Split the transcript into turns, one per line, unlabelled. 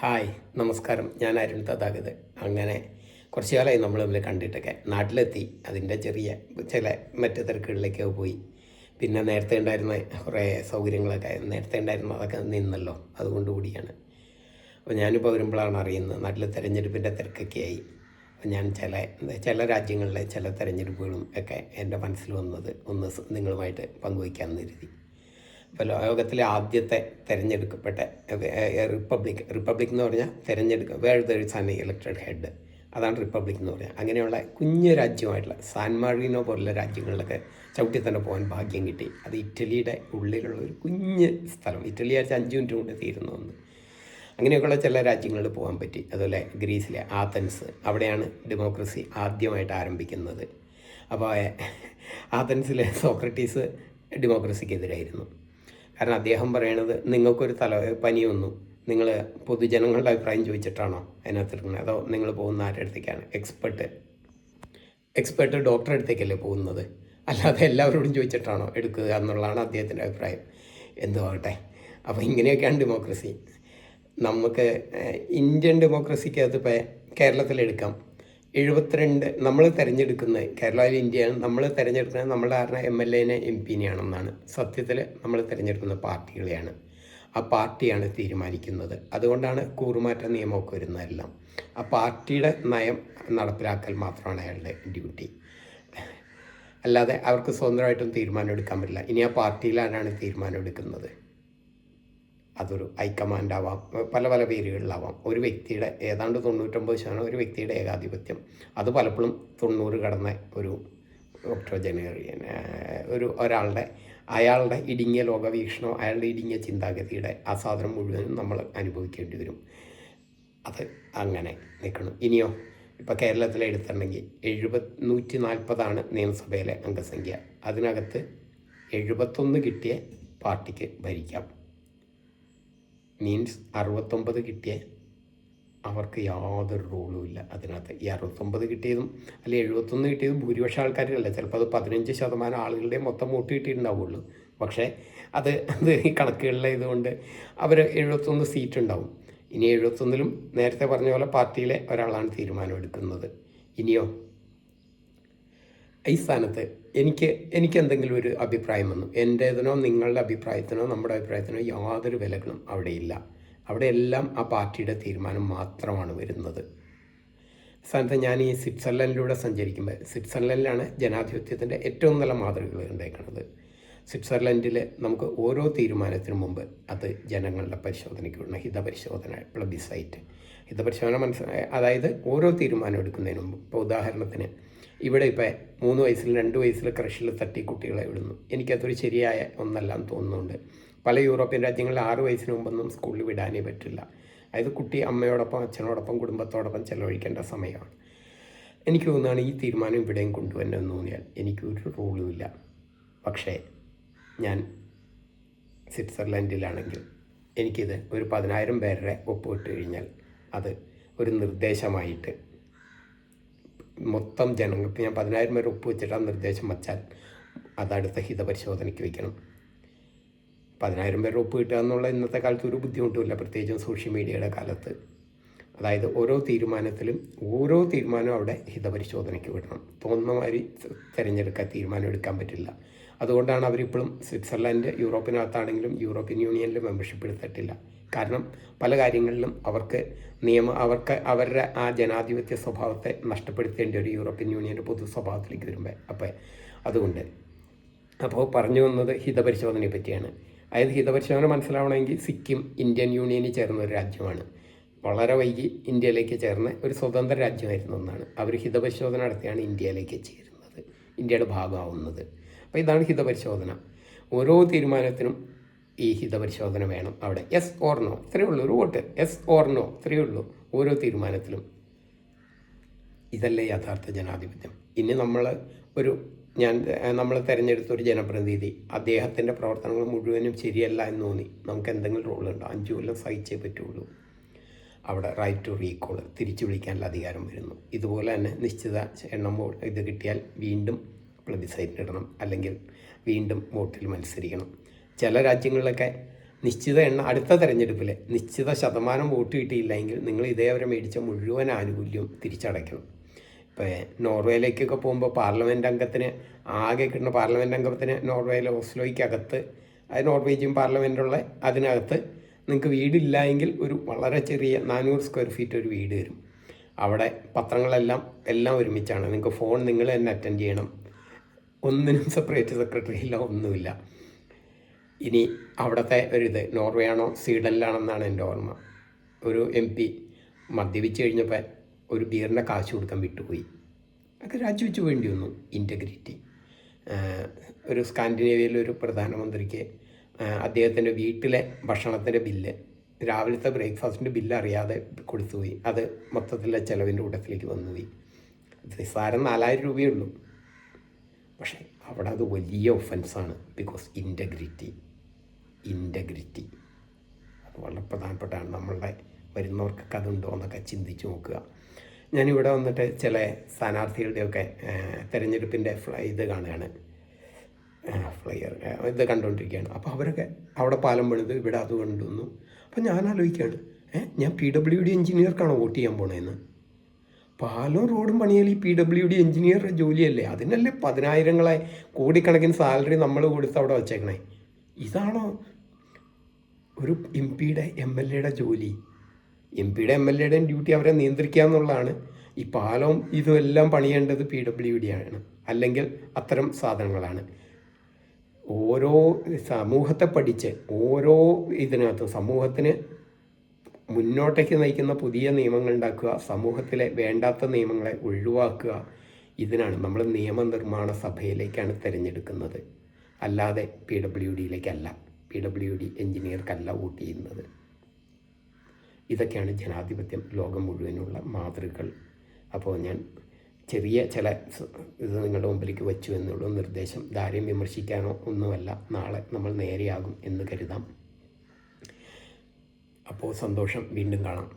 Hi, നമസ്കാരം. ഞാൻ അരുൺ തഥാഗത്. അങ്ങനെ കുറച്ച് കാലമായി നമ്മൾ തമ്മിൽ കണ്ടിട്ടൊക്കെ. നാട്ടിലെത്തി. അതിൻ്റെ ചെറിയ ചില മറ്റു തിരക്കുകളിലേക്ക് പോയി. പിന്നെ നേരത്തെ ഉണ്ടായിരുന്ന കുറേ സൗകര്യങ്ങളൊക്കെ നേരത്തെ ഉണ്ടായിരുന്ന അതൊക്കെ നിന്നല്ലോ. അതുകൊണ്ട് കൂടിയാണ്. അപ്പോൾ ഞാനിപ്പോൾ വരുമ്പോഴാണ് അറിയുന്നത് നാട്ടിൽ തിരഞ്ഞെടുപ്പിൻ്റെ തിരക്കൊക്കെ ആയി. അപ്പോൾ ഞാൻ ചില രാജ്യങ്ങളിലെ ചില തിരഞ്ഞെടുപ്പുകളും ഒക്കെ എൻ്റെ മനസ്സിൽ വന്നത് ഒന്ന് നിങ്ങളുമായിട്ട് പങ്കുവയ്ക്കാമെന്ന് കരുതി. ഇപ്പോൾ ലോകത്തിലെ ആദ്യത്തെ തിരഞ്ഞെടുക്കപ്പെട്ട റിപ്പബ്ലിക് എന്ന് പറഞ്ഞാൽ where there is an elected head, അതാണ് റിപ്പബ്ലിക് എന്ന് പറഞ്ഞാൽ. അങ്ങനെയുള്ള കുഞ്ഞു രാജ്യമായിട്ടുള്ള സാൻ മാർട്ടിനോ പോലുള്ള രാജ്യങ്ങളിലൊക്കെ ചവിട്ടി തന്നെ പോകാൻ ഭാഗ്യം കിട്ടി. അത് ഇറ്റലിയുടെ ഉള്ളിലുള്ള ഒരു കുഞ്ഞ് സ്ഥലം. ഇറ്റലി ആഴ്ച 5 മിനിറ്റ് കൊണ്ട് തീരുന്നു ഒന്ന്. അങ്ങനെയൊക്കെയുള്ള ചില രാജ്യങ്ങളിൽ പോകാൻ പറ്റി. അതുപോലെ ഗ്രീസിലെ ആഥൻസ്, അവിടെയാണ് ഡെമോക്രസി ആദ്യമായിട്ട് ആരംഭിക്കുന്നത്. അപ്പോൾ ആഥൻസിലെ സോക്രട്ടീസ് ഡെമോക്രസിക്കെതിരായിരുന്നു. കാരണം അദ്ദേഹം പറയണത്, നിങ്ങൾക്കൊരു പനി വന്നു, നിങ്ങൾ പൊതുജനങ്ങളുടെ അഭിപ്രായം ചോദിച്ചിട്ടാണോ അതിനകത്തെടുക്കുന്നത്, അതോ നിങ്ങൾ പോകുന്ന ആരുടെ അടുത്തേക്കാണ്? എക്സ്പെർട്ട് ഡോക്ടറെ അടുത്തേക്കല്ലേ പോകുന്നത്, അല്ലാതെ എല്ലാവരോടും ചോദിച്ചിട്ടാണോ എടുക്കുക എന്നുള്ളതാണ് അദ്ദേഹത്തിൻ്റെ അഭിപ്രായം. എന്തുവാകട്ടെ. അപ്പോൾ ഇങ്ങനെയൊക്കെയാണ് ഡെമോക്രസി. നമുക്ക് ഇന്ത്യൻ ഡെമോക്രസിക്കകത്ത് ഇപ്പോൾ കേരളത്തിലെടുക്കാം. 72 നമ്മൾ തിരഞ്ഞെടുക്കുന്നത്, കേരളയിൽ ഇന്ത്യയാണ്, നമ്മൾ തിരഞ്ഞെടുക്കുന്നത് നമ്മളുടെ കാരണം MLAനെ MP-നെയാണെന്നാണ്. സത്യത്തിൽ നമ്മൾ തിരഞ്ഞെടുക്കുന്ന പാർട്ടികളെയാണ്. ആ പാർട്ടിയാണ് തീരുമാനിക്കുന്നത്. അതുകൊണ്ടാണ് കൂറുമാറ്റ നിയമമൊക്കെ വരുന്നതെല്ലാം. ആ പാർട്ടിയുടെ നയം നടപ്പിലാക്കൽ മാത്രമാണ് അയാളുടെ ഡ്യൂട്ടി. അല്ലാതെ അവർക്ക് സ്വന്തമായിട്ടും തീരുമാനം എടുക്കാൻ പറ്റില്ല. ഇനി ആ പാർട്ടിയിലാരാണ് തീരുമാനം എടുക്കുന്നത്? അതൊരു ഹൈക്കമാൻഡ് ആവാം, പല പല പേരുകളിലാവാം. ഒരു വ്യക്തിയുടെ ഏതാണ്ട് 99% ഒരു വ്യക്തിയുടെ ഏകാധിപത്യം. അത് പലപ്പോഴും 90 കടന്ന ഒരു ഒക്ടോജനേറിയൻ അയാളുടെ ഇടുങ്ങിയ ലോകവീക്ഷണോ അയാളുടെ ഇടുങ്ങിയ ചിന്താഗതിയുടെ ആസ്വാദനം മുഴുവനും നമ്മൾ അനുഭവിക്കേണ്ടി വരും. അത് അങ്ങനെ നിൽക്കണം. ഇനിയോ ഇപ്പോൾ കേരളത്തിലെ എടുത്തിട്ടുണ്ടെങ്കിൽ 140 നിയമസഭയിലെ അംഗസംഖ്യ. അതിനകത്ത് 71 കിട്ടിയ പാർട്ടിക്ക് ഭരിക്കാം. മീൻസ് 69 കിട്ടിയ അവർക്ക് യാതൊരു റോളും ഇല്ല അതിനകത്ത്. ഈ 69 കിട്ടിയതും അല്ലെങ്കിൽ 71 കിട്ടിയതും ഭൂരിപക്ഷം ആൾക്കാരല്ല. ചിലപ്പോൾ അത് 15% ആളുകളുടെ മൊത്തം വോട്ട് കിട്ടിയിട്ടുണ്ടാവുള്ളൂ. പക്ഷേ അത് ഈ കണക്കുകളിലെ ഇതുകൊണ്ട് അവർ 71 സീറ്റ് ഉണ്ടാവും. ഇനി 71ലും നേരത്തെ പറഞ്ഞ പോലെ പാർട്ടിയിലെ ഒരാളാണ് തീരുമാനം എടുക്കുന്നത്. ഇനിയോ ഈ സ്ഥാനത്ത് എനിക്ക് എന്തെങ്കിലും ഒരു അഭിപ്രായം വന്നു, എൻ്റേതിനോ നിങ്ങളുടെ അഭിപ്രായത്തിനോ നമ്മുടെ അഭിപ്രായത്തിനോ യാതൊരു വിലകളും അവിടെയില്ല. അവിടെയെല്ലാം ആ പാർട്ടിയുടെ തീരുമാനം മാത്രമാണ് വരുന്നത്. സ്ഥാനത്ത് ഞാൻ ഈ സ്വിറ്റ്സർലൻഡിലൂടെ സഞ്ചരിക്കുമ്പോൾ, സ്വിറ്റ്സർലൻഡിലാണ് ജനാധിപത്യത്തിൻ്റെ ഏറ്റവും നല്ല മാതൃകകൾ ഉണ്ടായിരിക്കുന്നത്. സ്വിറ്റ്സർലൻഡിൽ നമുക്ക് ഓരോ തീരുമാനത്തിനു മുമ്പ് അത് ജനങ്ങളുടെ പരിശോധനയ്ക്ക് വിടണം. ഹിതപരിശോധന, പ്ലബിസൈറ്റ്. ഹിതപരിശോധന അതായത് ഓരോ തീരുമാനം എടുക്കുന്നതിന് മുമ്പ്. ഇപ്പോൾ ഉദാഹരണത്തിന് ഇവിടെ ഇപ്പോൾ 3 വയസ്സിൽ 2 വയസ്സിൽ ക്രഷിൽ തട്ടി കുട്ടികളെ വിടുന്നു. എനിക്കതൊരു ശരിയായ ഒന്നല്ലാന്ന് തോന്നുന്നുണ്ട്. പല യൂറോപ്യൻ രാജ്യങ്ങളിൽ 6 വയസ്സിന് മുമ്പൊന്നും സ്കൂളിൽ വിടാനേ പറ്റില്ല. അതായത് കുട്ടി അമ്മയോടൊപ്പം അച്ഛനോടൊപ്പം കുടുംബത്തോടൊപ്പം ചിലവഴിക്കേണ്ട സമയമാണ്. എനിക്ക് തോന്നുന്നതാണ് ഈ തീരുമാനം ഇവിടെയും കൊണ്ടുവരണമെന്ന് തോന്നിയാൽ എനിക്കൊരു റോളുമില്ല. പക്ഷേ ഞാൻ സ്വിറ്റ്സർലൻഡിലാണെങ്കിൽ എനിക്കിത് ഒരു 10,000 പേരുടെ ഒപ്പിട്ട് കഴിഞ്ഞാൽ അത് ഒരു നിർദ്ദേശമായിട്ട് മൊത്തം ജനങ്ങൾക്ക്, ഞാൻ 10,000 പേര് ഒപ്പ് വെച്ചിട്ട് ആ നിർദ്ദേശം വച്ചാൽ അതടുത്ത ഹിതപരിശോധനയ്ക്ക് വയ്ക്കണം. 10,000 പേര് ഒപ്പ് കിട്ടുക എന്നുള്ള ഇന്നത്തെ കാലത്ത് ഒരു ബുദ്ധിമുട്ടുമില്ല, പ്രത്യേകിച്ചും സോഷ്യൽ മീഡിയയുടെ കാലത്ത്. അതായത് ഓരോ തീരുമാനവും അവിടെ ഹിതപരിശോധനയ്ക്ക് വിടണം. തോന്നുന്ന മാതിരി തിരഞ്ഞെടുക്കാൻ തീരുമാനം എടുക്കാൻ പറ്റില്ല. അതുകൊണ്ടാണ് അവരിപ്പോഴും സ്വിറ്റ്സർലൻഡ് യൂറോപ്പിനകത്താണെങ്കിലും യൂറോപ്യൻ യൂണിയനിൽ മെമ്പർഷിപ്പ് എടുത്തിട്ടില്ല. കാരണം പല കാര്യങ്ങളിലും അവർക്ക് അവരുടെ ആ ജനാധിപത്യ സ്വഭാവത്തെ നഷ്ടപ്പെടുത്തേണ്ട ഒരു യൂറോപ്യൻ യൂണിയൻ്റെ പൊതു സ്വഭാവത്തിലേക്ക് വരുമ്പോൾ. അപ്പോൾ പറഞ്ഞു വന്നത് ഹിതപരിശോധനയെ പറ്റിയാണ്. അതായത് ഹിതപരിശോധന മനസ്സിലാവണമെങ്കിൽ സിക്കിം ഇന്ത്യൻ യൂണിയനിൽ ചേർന്ന ഒരു രാജ്യമാണ്. വളരെ വൈകി ഇന്ത്യയിലേക്ക് ചേർന്ന ഒരു സ്വതന്ത്ര രാജ്യമായിരുന്നു എന്നാണ്. അവർ ഹിതപരിശോധന നടത്തിയാണ് ഇന്ത്യയിലേക്ക് ചേരുന്നത്, ഇന്ത്യയുടെ ഭാഗമാവുന്നത്. അപ്പോൾ ഇതാണ് ഹിതപരിശോധന. ഓരോ തീരുമാനത്തിനും ഈ ഹിതപരിശോധന വേണം അവിടെ. യെസ് ഓർ നോ, ഇത്രയേ ഉള്ളൂ. ഒരു വോട്ട്, യെസ് ഓർ നോ, ഇത്രയേ ഉള്ളൂ ഓരോ തീരുമാനത്തിലും. ഇതല്ലേ യഥാർത്ഥ ജനാധിപത്യം. ഇനി നമ്മൾ തിരഞ്ഞെടുത്ത ഒരു ജനപ്രതിനിധി, അദ്ദേഹത്തിൻ്റെ പ്രവർത്തനങ്ങൾ മുഴുവനും ശരിയല്ല എന്ന് തോന്നി നമുക്ക് എന്തെങ്കിലും റോളുണ്ടോ? 5 കൊല്ലം സഹിച്ചേ പറ്റുള്ളൂ. അവിടെ റൈറ്റ് ടു റീകോൾ, തിരിച്ചു വിളിക്കാനുള്ള അധികാരം വരുന്നു. ഇതുപോലെ തന്നെ നിശ്ചിത എണ്ണം ഇത് കിട്ടിയാൽ വീണ്ടും പ്ലബിസൈറ്റ് ഇടണം, അല്ലെങ്കിൽ വീണ്ടും വോട്ടിൽ മത്സരിക്കണം. ചില രാജ്യങ്ങളിലൊക്കെ നിശ്ചിത അടുത്ത തെരഞ്ഞെടുപ്പിൽ നിശ്ചിത ശതമാനം വോട്ട് കിട്ടിയില്ലെങ്കിൽ നിങ്ങൾ ഇതേവരെ മേടിച്ച മുഴുവൻ ആനുകൂല്യവും തിരിച്ചടയ്ക്കണം. ഇപ്പോൾ നോർവേയിലേക്കൊക്കെ പോകുമ്പോൾ പാർലമെൻറ്റ് അംഗത്തിന് ആകെ കിട്ടുന്ന പാർലമെൻറ്റ് അംഗത്തിന് നോർവേയിലെ ഓസ്ലോയ്ക്കകത്ത്, അത് നോർവേജിയൻ പാർലമെൻറ്റുള്ള അതിനകത്ത് നിങ്ങൾക്ക് വീടില്ല എങ്കിൽ ഒരു വളരെ ചെറിയ 400 സ്ക്വയർ ഫീറ്റ് ഒരു വീട് വരും. അവിടെ എല്ലാം ഒരുമിച്ചാണ്. നിങ്ങൾക്ക് ഫോൺ നിങ്ങൾ തന്നെ അറ്റൻഡ് ചെയ്യണം. ഒന്നിനും സെപ്പറേറ്റ് സെക്രട്ടറി ഇല്ല, ഒന്നുമില്ല. ഇനി അവിടുത്തെ നോർവേ ആണോ സ്വീഡനിലാണെന്നാണ് എൻ്റെ ഓർമ്മ. ഒരു MP മദ്യപിച്ച് കഴിഞ്ഞപ്പോൾ ഒരു ബിയറിൻ്റെ കാശ് കൊടുക്കാൻ വിട്ടുപോയി. അതൊക്കെ രാജിവെച്ച് വേണ്ടി വന്നു. ഇൻറ്റഗ്രിറ്റി. ഒരു സ്കാൻഡിനേവിയയിലൊരു പ്രധാനമന്ത്രിക്ക് അദ്ദേഹത്തിൻ്റെ വീട്ടിലെ ഭക്ഷണത്തിൻ്റെ ബില്ല്, രാവിലത്തെ ബ്രേക്ക്ഫാസ്റ്റിൻ്റെ ബില്ല് അറിയാതെ കൊടുത്തുപോയി. അത് മൊത്തത്തിലെ ചിലവിൻ്റെ കൂട്ടത്തിലേക്ക് വന്നുപോയി. നിസ്സാരം 4000 രൂപയേ ഉള്ളൂ. പക്ഷേ അവിടെ അത് വലിയ ഒഫൻസാണ്. ബിക്കോസ് ഇൻറ്റഗ്രിറ്റി അത് വളരെ പ്രധാനപ്പെട്ടാണ്. നമ്മളുടെ വരുന്നവർക്കൊക്കെ അതുണ്ടോ എന്നൊക്കെ ചിന്തിച്ച് നോക്കുക. ഞാനിവിടെ വന്നിട്ട് ചില സ്ഥാനാർത്ഥികളുടെയൊക്കെ തിരഞ്ഞെടുപ്പിൻ്റെ ഇത് കാണുകയാണ്, ഫ്ലയർ ഇത് കണ്ടുകൊണ്ടിരിക്കുകയാണ്. അപ്പോൾ അവരൊക്കെ അവിടെ പാലം പണിത് ഇവിടെ അത് കൊണ്ടുവന്നു. അപ്പോൾ ഞാൻ ആലോചിക്കുകയാണ്, ഞാൻ PWD എഞ്ചിനീയർക്കാണോ വോട്ട് ചെയ്യാൻ പോണേന്ന്? പാലവും റോഡും പണിയാൽ ഈ PWD എഞ്ചിനീയറുടെ ജോലിയല്ലേ? അതിനല്ലേ 10,000 കോടിക്കണക്കിന് സാലറി നമ്മൾ കൊടുത്ത് അവിടെ വച്ചേക്കണേ. ഇതാണോ ഒരു MP-യുടെ MLA-യുടെ ജോലി? MP-യുടെ MLA-യുടെയും ഡ്യൂട്ടി അവരെ നിയന്ത്രിക്കുക എന്നുള്ളതാണ്. ഈ പാലവും ഇതുമെല്ലാം പണിയേണ്ടത് PWD ആണ്, അല്ലെങ്കിൽ അത്തരം സാധനങ്ങളാണ്. ഓരോ സമൂഹത്തെ പഠിച്ച് ഓരോ ഇതിനകത്തും സമൂഹത്തിന് മുന്നോട്ടേക്ക് നയിക്കുന്ന പുതിയ നിയമങ്ങൾ ഉണ്ടാക്കുക, സമൂഹത്തിലെ വേണ്ടാത്ത നിയമങ്ങളെ ഒഴിവാക്കുക. ഇതിനാണ് നമ്മൾ നിയമനിർമ്മാണ സഭയിലേക്കാണ് തിരഞ്ഞെടുക്കുന്നത്, അല്ലാതെ PWDയിലേക്കല്ല, PWD എഞ്ചിനീയർക്കല്ല വോട്ട് ചെയ്യുന്നത്. ഇതൊക്കെയാണ് ജനാധിപത്യം ലോകം മുഴുവനുള്ള മാതൃകകൾ. അപ്പോൾ ഞാൻ ചെറിയ ചില ഇത് നിങ്ങളുടെ മുമ്പിലേക്ക് വച്ചു എന്നുള്ള നിർദ്ദേശം. ധാരാളം വിമർശിക്കാനോ ഒന്നുമല്ല. നാളെ നമ്മൾ നേരെയാകും എന്ന് കരുതാം. അപ്പോൾ സന്തോഷം. വീണ്ടും കാണാം.